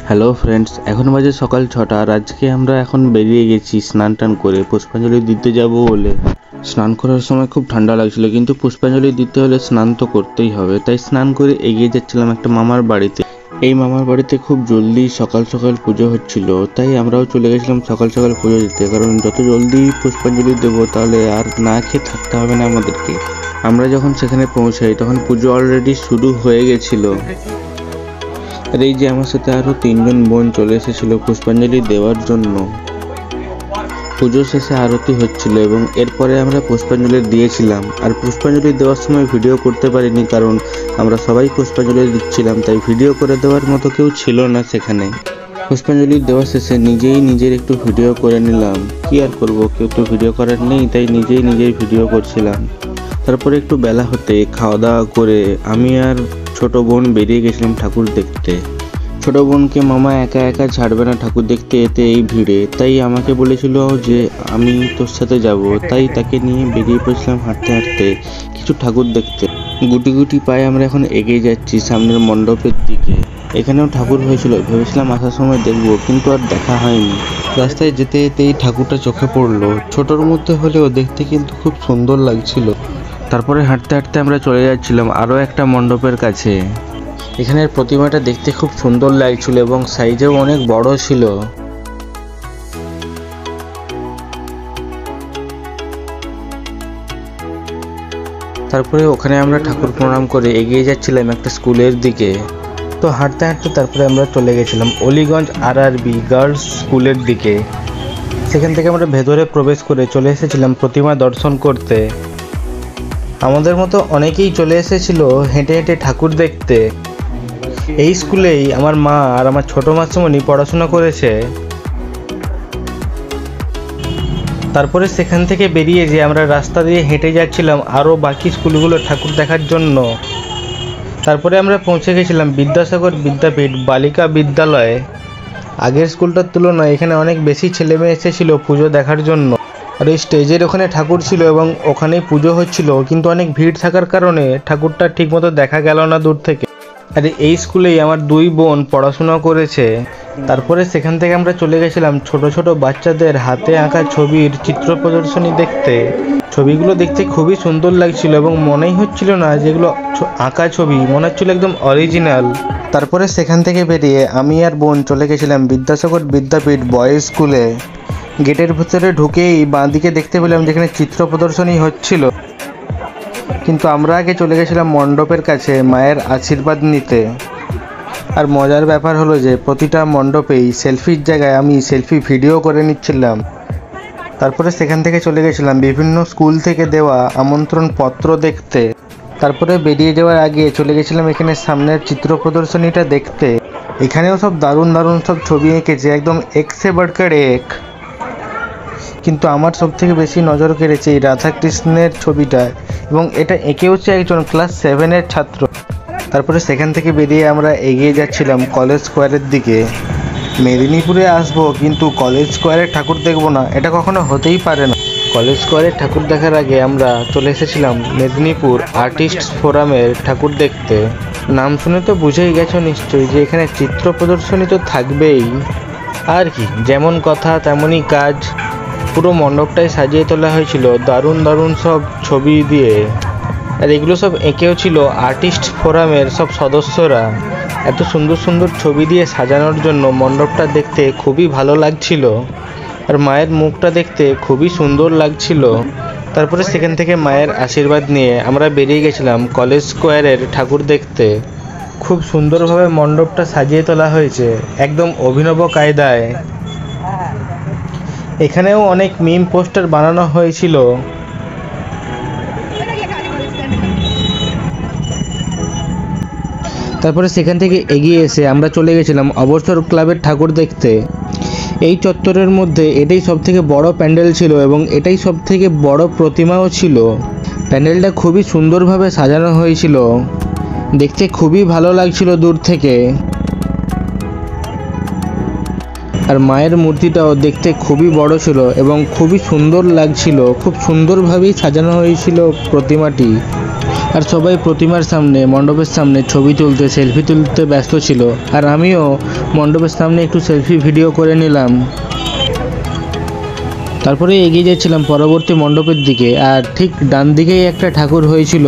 Hello friends, এখন বাজে সকাল 6টা আর আজকে আমরা এখন বেরিয়ে গেছি স্নান টান করে পুষ্পাঞ্জলি দিতে যাব বলে। স্নান করার সময় খুব ঠান্ডা লাগছিল, কিন্তু পুষ্পাঞ্জলি দিতে হলে স্নান তো করতেই হবে, তাই স্নান করে এগিয়ে যাচ্ছিলাম একটা মামার বাড়িতে। এই মামার বাড়িতে খুব জলদি সকাল সকাল পুজো হচ্ছিল, তাই আমরাও চলে গেছিলাম সকাল সকাল পুজো দিতে, কারণ যত জলদি পুষ্পাঞ্জলি দেবো তাহলে আর না খেয়ে থাকতে হবে না আমাদেরকে। আমরা যখন সেখানে পৌঁছাই তখন পুজো অলরেডি শুরু হয়ে গেছিল। আর এই যে আমার সাথে আরো 3জন বোন চলে এসেছিল পুষ্পাঞ্জলি দেওয়ার জন্য। পুজো শেষে আরতি হচ্ছিল এবং এরপরে আমরা পুষ্পাঞ্জলি দিয়েছিলাম। আর পুষ্পাঞ্জলি দেওয়ার সময় ভিডিও করতে পারিনি, কারণ আমরা সবাই পুষ্পাঞ্জলি দিচ্ছিলাম, তাই ভিডিও করে দেওয়ার মতো কেউ ছিল না সেখানে। পুষ্পাঞ্জলি দেওয়া শেষে নিজেই নিজের একটু ভিডিও করে নিলাম, কি আর করব, কেউ তো ভিডিও করার নেই, তাই নিজেই ভিডিও করছিলাম। তারপরে একটু বেলা হতে খাওয়া দাওয়া করে আমি আর ছোট বোন বেরিয়ে গেছিলাম ঠাকুর দেখতে। ছোট বোনকে মামা একা একা ছাড়বে না ঠাকুর দেখতে এতে এই ভিড়ে, তাই আমাকে বলেছিল যে আমি তোর সাথে যাব, তাই তাকে নিয়ে বেরিয়ে পড়েছিলাম হাঁটতে হাঁটতে কিছু ঠাকুর দেখতে। গুটি গুটি পায়ে আমরা এখন এগিয়ে যাচ্ছি সামনের মণ্ডপের দিকে। এখানেও ঠাকুর হয়েছিল, ভেবেছিলাম আসার সময় দেখবো, কিন্তু আর দেখা হয়নি। রাস্তায় যেতে যেতে এই ঠাকুরটা চোখে পড়লো, ছোটর মধ্যে হলেও দেখতে কিন্তু খুব সুন্দর লাগছিল। তারপরে হাঁটতে হাঁটতে আমরা চলে যাচ্ছিলাম আরও একটা মণ্ডপের কাছে। এখানের প্রতিমাটা দেখতে খুব সুন্দর লাগছিল এবং সাইজেও অনেক বড় ছিল। তারপরে ওখানে আমরা ঠাকুর প্রণাম করে এগিয়ে যাচ্ছিলাম একটা স্কুলের দিকে। তো হাঁটতে হাঁটতে তারপরে আমরা চলে গেছিলাম অলিগঞ্জ আরআরবি গার্লস স্কুলের দিকে। সেখান থেকে আমরা ভেতরে প্রবেশ করে চলে এসেছিলাম প্রতিমা দর্শন করতে। আমাদের মতো অনেকেই চলে এসেছিল হেঁটে হেঁটে ঠাকুর দেখতে। এই স্কুলেই আমার মা আর আমার ছোট মাসিমণি পড়াশোনা করেছে। তারপরে সেখান থেকে বেরিয়ে যে আমরা রাস্তা দিয়ে হেঁটে যাচ্ছিলাম আরও বাকি স্কুলগুলো ঠাকুর দেখার জন্য। তারপরে আমরা পৌঁছে গেছিলাম বিদ্যাসাগর বিদ্যাপীঠ বালিকা বিদ্যালয়ে। আগের স্কুলটার তুলনায় এখানে অনেক বেশি ছেলেমেয়ে এসেছিল পুজো দেখার জন্য। আর এই স্টেজের ওখানে ঠাকুর ছিল এবং ওখানেই পুজো হচ্ছিল, কিন্তু অনেক ভিড় থাকার কারণে ঠাকুরটা ঠিকমতো দেখা গেল না দূর থেকে। আর এই স্কুলেই আমার 2 বোন পড়াশোনা করেছে। তারপরে সেখান থেকে আমরা চলে গেছিলাম ছোট ছোট বাচ্চাদের হাতে আঁকা ছবির চিত্র প্রদর্শনী দেখতে। ছবিগুলো দেখতে খুবই সুন্দর লাগছিল এবং মনেই হচ্ছিল না যেগুলো আঁকা ছবি, মনে হচ্ছিল একদম অরিজিনাল। তারপরে সেখান থেকে বেরিয়ে আমি আর বোন চলে গেছিলাম বিদ্যাসাগর বিদ্যাপীঠ বয়েজ স্কুলে। গেটের ভিতরে ঢুকেই বাঁদিকে দেখতে পেলাম যেখানে চিত্র প্রদর্শনী হচ্ছিল, কিন্তু আমরা আগে চলে গেছিলাম মণ্ডপের কাছে মায়ের আশীর্বাদ নিতে। আর মজার ব্যাপার হলো যে প্রতিটা মণ্ডপেই সেলফির জায়গায় আমি সেলফি ভিডিও করে নিচ্ছিলাম। তারপরে সেখান থেকে চলে গেছিলাম বিভিন্ন স্কুল থেকে দেওয়া আমন্ত্রণ পত্র দেখতে। তারপরে বেরিয়ে যাওয়ার আগে চলে গেছিলাম এখানে সামনের চিত্র প্রদর্শনীটা দেখতে। এখানেও সব দারুণ দারুণ সব ছবি এঁকেছে, একদম এক সে বাড়কর এক। কিন্তু আমার সব থেকে বেশি নজর কেড়েছে এই রাধাকৃষ্ণের ছবিটা, এবং এটা এঁকে হচ্ছে একজন ক্লাস 7-এর ছাত্র। তারপরে সেখান থেকে বেরিয়ে আমরা এগিয়ে যাচ্ছিলাম কলেজ স্কোয়ারের দিকে। মেদিনীপুরে আসবো কিন্তু কলেজ স্কোয়ারের ঠাকুর দেখবো না, এটা কখনো হতেই পারে না। কলেজ স্কোয়ারের ঠাকুর দেখার আগে আমরা চলে এসেছিলাম মেদিনীপুর আর্টিস্টস ফোরামের ঠাকুর দেখতে। নাম শুনে তো বুঝেই গেছো নিশ্চয়ই যে এখানে চিত্র প্রদর্শনী তো থাকবেই, আর কি যেমন কথা তেমনই কাজ। পুরো মণ্ডপটাই সাজিয়ে তোলা হয়েছিল দারুণ দারুণ সব ছবি দিয়ে। আর এগুলো সব এঁকেও ছিল আর্টিস্ট ফোরামের সব সদস্যরা। এত সুন্দর সুন্দর ছবি দিয়ে সাজানোর জন্য মণ্ডপটা দেখতে খুবই ভালো লাগছিল, আর মায়ের মুখটা দেখতে খুবই সুন্দর লাগছিল। তারপরে সেখান থেকে মায়ের আশীর্বাদ নিয়ে আমরা বেরিয়ে গেছিলাম কলেজ স্কোয়ারের ঠাকুর দেখতে। খুব সুন্দরভাবে মণ্ডপটা সাজিয়ে তোলা হয়েছে একদম অভিনব কায়দায়। এখানেও অনেক মিম পোস্টার বানানো হয়েছিল। তারপরে সেখান থেকে এগিয়ে এসে আমরা চলে গেছিলাম অবসর ক্লাবের ঠাকুর দেখতে। এই চত্বরের মধ্যে এটাই সবথেকে বড় প্যান্ডেল ছিল এবং এটাই সবথেকে বড় প্রতিমাও ছিল। প্যান্ডেলটা খুবই সুন্দরভাবে সাজানো হয়েছিল, দেখতে খুবই ভালো লাগছিল দূর থেকে। আর মায়ের মূর্তিটাও দেখতে খুবই বড় ছিল এবং খুবই সুন্দর লাগছিল, খুব সুন্দরভাবেই সাজানো হয়েছিল প্রতিমাটি। আর সবাই প্রতিমার সামনে, মণ্ডপের সামনে ছবি তুলতে, সেলফি তুলতে ব্যস্ত ছিল। আর আমিও মণ্ডপের সামনে একটু সেলফি ভিডিও করে নিলাম। তারপরে এগিয়ে যাচ্ছিলাম পরবর্তী মণ্ডপের দিকে। আর ঠিক ডান দিকেই একটা ঠাকুর হয়েছিল।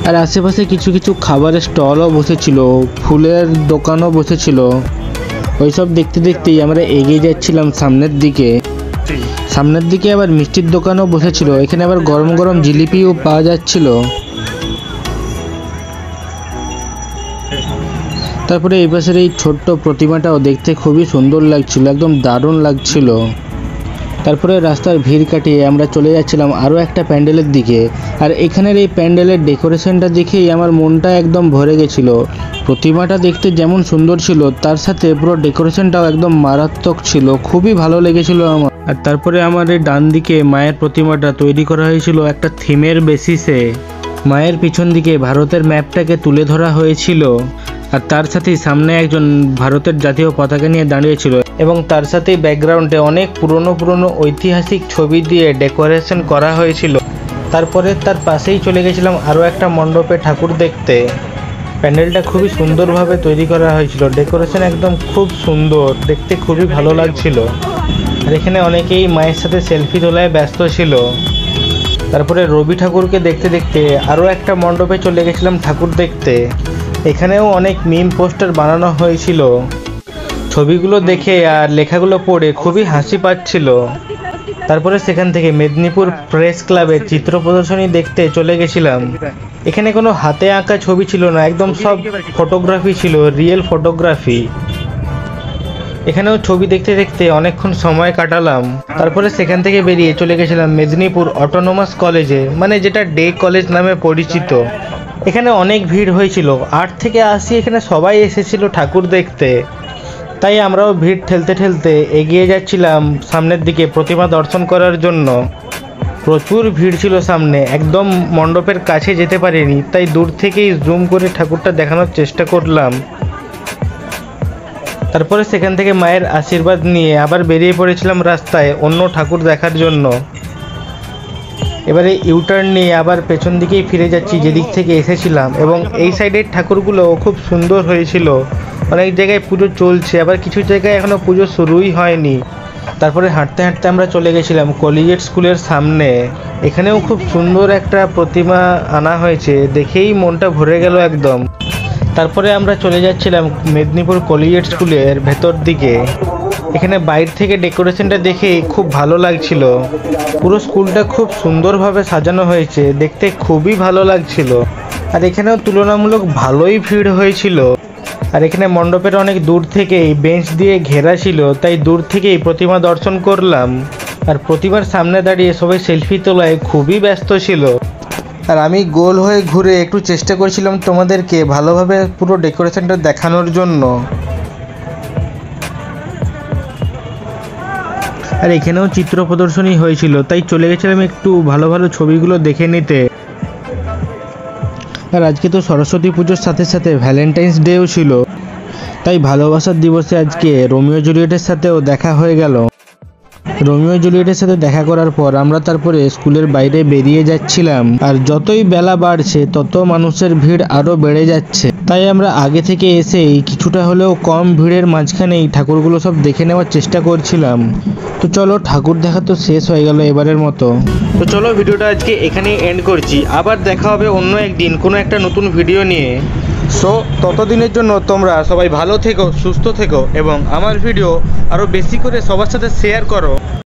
আর আশেপাশে কিছু কিছু খাবারের স্টলও বসেছিল, ফুলের দোকানও বসেছিল। ওইসব দেখতে দেখতেই আমরা এগিয়ে যাচ্ছিলাম সামনের দিকে। সামনের দিকে আবার মিষ্টির দোকানও বসেছিল। এখানে আবার গরম গরম জিলিপিও পাওয়া যাচ্ছিল। তারপরে এই পাশের এই ছোট্ট প্রতিমাটাও দেখতে খুবই সুন্দর লাগছিল, একদম দারুণ লাগছিল। তারপরে রাস্তার ভিড় কাটিয়ে আমরা চলে যাচ্ছিলাম আরও একটা প্যান্ডেলের দিকে। আর এখানের এই প্যান্ডেলের ডেকোরেশনটা দেখেই আমার মনটা একদম ভরে গেছিল। প্রতিমাটা দেখতে যেমন সুন্দর ছিল, তার সাথে পুরো ডেকোরেশনটাও একদম মারাত্মক ছিল, খুবই ভালো লেগেছিল আমার। আর তারপরে আমার এই ডান দিকে মায়ের প্রতিমাটা তৈরি করা হয়েছিল একটা থিমের বেসিসে। মায়ের পিছন দিকে ভারতের ম্যাপটাকে তুলে ধরা হয়েছিল। আর তার সাথেই সামনে একজন ভারতের জাতীয় পতাকা নিয়ে দাঁড়িয়েছিল এবং তার সাথেই ব্যাকগ্রাউন্ডে অনেক পুরনো ঐতিহাসিক ছবি দিয়ে ডেকোরেশন করা হয়েছিল। তারপরে তার পাশেই চলে গেছিলাম আরও একটা মণ্ডপে ঠাকুর দেখতে। প্যান্ডেলটা খুবই সুন্দরভাবে তৈরি করা হয়েছিল, ডেকোরেশন একদম খুব সুন্দর, দেখতে খুবই ভালো লাগছিল। আর এখানে অনেকেই মায়ের সাথে সেলফি তোলায় ব্যস্ত ছিল। তারপরে রবি ঠাকুরকে দেখতে দেখতে আরও একটা মণ্ডপে চলে গেছিলাম ঠাকুর দেখতে। এখানেও অনেক মিম পোস্টার বানানো হয়েছিল। ছবিগুলো দেখে আর লেখাগুলো পড়ে খুবই হাসি পাচ্ছিল। তারপরে সেখান থেকে মেদিনীপুর প্রেস ক্লাবের চিত্র প্রদর্শনী দেখতে চলে গেছিলাম। এখানে কোনো হাতে আঁকা ছবি ছিল না, একদম সব ফটোগ্রাফি ছিল, রিয়েল ফটোগ্রাফি। এখানেও ছবি দেখতে দেখতে অনেকক্ষণ সময় কাটালাম। তারপরে সেখান থেকে বেরিয়ে চলে গেছিলাম মেদিনীপুর অটোনোমাস কলেজে, মানে যেটা ডে কলেজ নামে পরিচিত। এখানে অনেক ভিড় হয়েছিল, 8 থেকে 80 এখানে সবাই এসেছিল ঠাকুর দেখতে। তাই আমরাও ভিড় ঠেলতে ঠেলতে এগিয়ে যাচ্ছিলাম সামনের দিকে প্রতিমা দর্শন করার জন্য। প্রচুর ভিড় ছিল সামনে, একদম মণ্ডপের কাছে যেতে পারিনি, তাই দূর থেকেই জুম করে ঠাকুরটা দেখানোর চেষ্টা করলাম। তারপরে সেখান থেকে মায়ের আশীর্বাদ নিয়ে আবার বেরিয়ে পড়েছিলাম রাস্তায় অন্য ঠাকুর দেখার জন্য। এবারে ইউটার্ন নিয়ে আবার পেছন দিকেই ফিরে যাচ্ছি যেদিক থেকে এসেছিলাম, এবং এই সাইডের ঠাকুরগুলো খুব সুন্দর হয়েছিল। অনেক জায়গায় পুজো চলছে, আবার কিছু জায়গায় এখনও পুজো শুরুই হয়নি। তারপরে হাঁটতে হাঁটতে আমরা চলে গেছিলাম কলেজিয়েট স্কুলের সামনে। এখানেও খুব সুন্দর একটা প্রতিমা আনা হয়েছে, দেখেই মনটা ভরে গেল একদম। তারপরে আমরা চলে যাচ্ছিলাম মেদিনীপুর কলেজিয়েট স্কুলের ভেতর দিকে। এখানে বাইরে থেকে ডেকোরেশনটা দেখে খুব ভালো লাগছিল। পুরো স্কুলটা খুব সুন্দরভাবে সাজানো হয়েছে, দেখতে খুবই ভালো লাগছিল। আর এখানেও তুলনামূলক ভালোই ভিড় হয়েছিল। আর এখানে মণ্ডপের অনেক দূর থেকেই বেঞ্চ দিয়ে ঘেরা ছিল, তাই দূর থেকেই প্রতিমা দর্শন করলাম। আর প্রতিমার সামনে দাঁড়িয়ে সবাই সেলফি তোলায় খুবই ব্যস্ত ছিল। আর আমি গোল হয়ে ঘুরে একটু চেষ্টা করছিলাম তোমাদেরকে ভালোভাবে পুরো ডেকোরেশনটা দেখানোর জন্য। আর এখানেও চিত্র প্রদর্শনী হয়েছিল, তাই চলে গেছিলাম একটু ভালো ভালো ছবিগুলো দেখে নিতে। আর আজকে তো সরস্বতী পুজোর সাথে সাথে ভ্যালেন্টাইন্স ডেও ছিল, তাই ভালোবাসার দিবসে আজকে রোমিও জুলিয়েটের সাথেও দেখা হয়ে গেল। রোমিও জুলিয়েটের সাথে দেখা করার পর আমরা তারপরে স্কুলের বাইরে বেরিয়ে যাচ্ছিলাম। আর যতই বেলা বাড়ছে তত মানুষের ভিড় আরও বেড়ে যাচ্ছে, তাই আমরা আগে থেকে এসেই কিছুটা হলেও কম ভিড়ের মাঝখানেই ঠাকুরগুলো সব দেখে নেওয়ার চেষ্টা করছিলাম। তো চলো, ঠাকুর দেখা তো শেষ হয়ে গেল এবারের মতো। তো চলো, ভিডিওটা আজকে এখানেই এন্ড করছি। আবার দেখা হবে অন্য একদিন কোনো একটা নতুন ভিডিও নিয়ে। সো ততদিনের জন্য তোমরা সবাই ভালো থেকো, সুস্থ থেকো, এবং আমার ভিডিও আরও বেশি করে সবার সাথে শেয়ার করো।